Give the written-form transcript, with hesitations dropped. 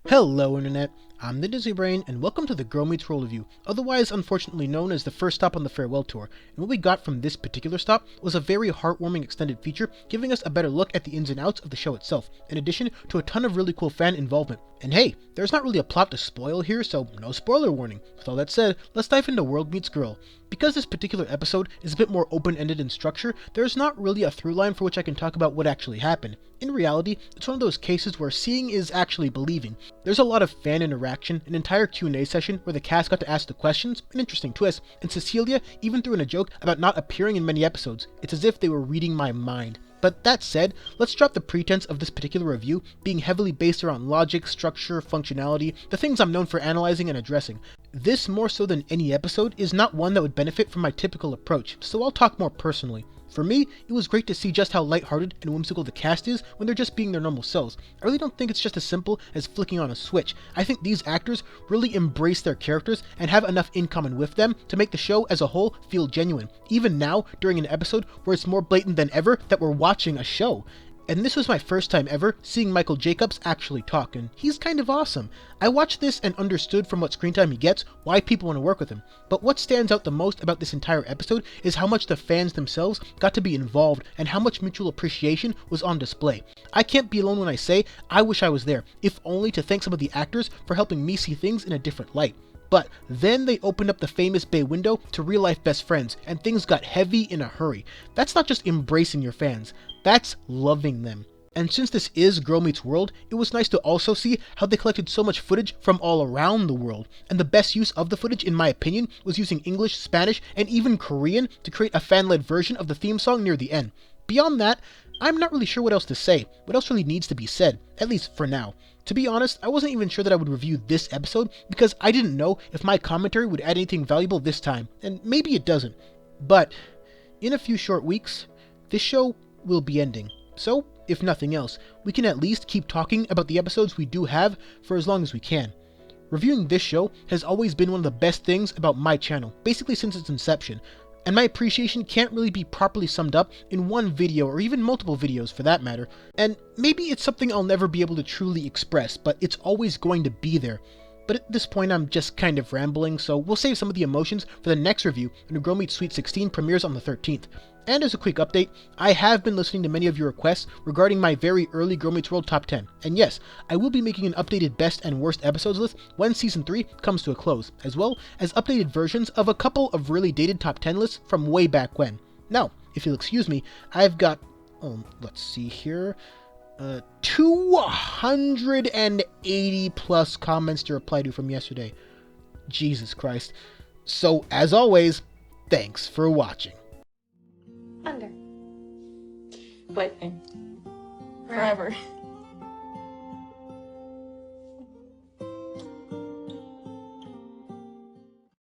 Hello Internet, I'm the Dizzy Brain, and welcome to the Girl Meets World Review, otherwise unfortunately known as the first stop on the farewell tour. And what we got from this particular stop was a very heartwarming extended feature, giving us a better look at the ins and outs of the show itself, in addition to a ton of really cool fan involvement. And hey, there's not really a plot to spoil here, so no spoiler warning. With all that said, let's dive into World Meets Girl. Because this particular episode is a bit more open-ended in structure, there's not really a through line for which I can talk about what actually happened. In reality, it's one of those cases where seeing is actually believing. There's a lot of fan interaction, an entire Q&A session where the cast got to ask the questions, an interesting twist, and Cecilia even threw in a joke about not appearing in many episodes. It's as if they were reading my mind. But that said, let's drop the pretense of this particular review being heavily based around logic, structure, functionality, the things I'm known for analyzing and addressing. This, more so than any episode, is not one that would benefit from my typical approach, so I'll talk more personally. For me, it was great to see just how lighthearted and whimsical the cast is when they're just being their normal selves. I really don't think it's just as simple as flicking on a switch. I think these actors really embrace their characters and have enough in common with them to make the show as a whole feel genuine, even now during an episode where it's more blatant than ever that we're watching a show. And this was my first time ever seeing Michael Jacobs actually talk, and he's kind of awesome. I watched this and understood from what screen time he gets why people want to work with him. But what stands out the most about this entire episode is how much the fans themselves got to be involved and how much mutual appreciation was on display. I can't be alone when I say I wish I was there, if only to thank some of the actors for helping me see things in a different light. But then they opened up the famous bay window to real-life best friends, and things got heavy in a hurry. That's not just embracing your fans, that's loving them. And since this is Girl Meets World, it was nice to also see how they collected so much footage from all around the world. And the best use of the footage, in my opinion, was using English, Spanish, and even Korean to create a fan-led version of the theme song near the end. Beyond that, I'm not really sure what else to say, what else really needs to be said, at least for now. To be honest, I wasn't even sure that I would review this episode because I didn't know if my commentary would add anything valuable this time, and maybe it doesn't. But in a few short weeks, this show will be ending. So, if nothing else, we can at least keep talking about the episodes we do have for as long as we can. Reviewing this show has always been one of the best things about my channel, basically since its inception. And my appreciation can't really be properly summed up in one video, or even multiple videos for that matter. And maybe it's something I'll never be able to truly express, but it's always going to be there. But at this point I'm just kind of rambling, so we'll save some of the emotions for the next review when Girl Meets Sweet 16 premieres on the 13th. And as a quick update, I have been listening to many of your requests regarding my very early Girl Meets World Top 10. And yes, I will be making an updated best and worst episodes list when Season 3 comes to a close, as well as updated versions of a couple of really dated Top 10 lists from way back when. Now, if you'll excuse me, I've got, let's see here, 280 plus comments to reply to from yesterday. Jesus Christ. So, as always, thanks for watching. Under. But forever.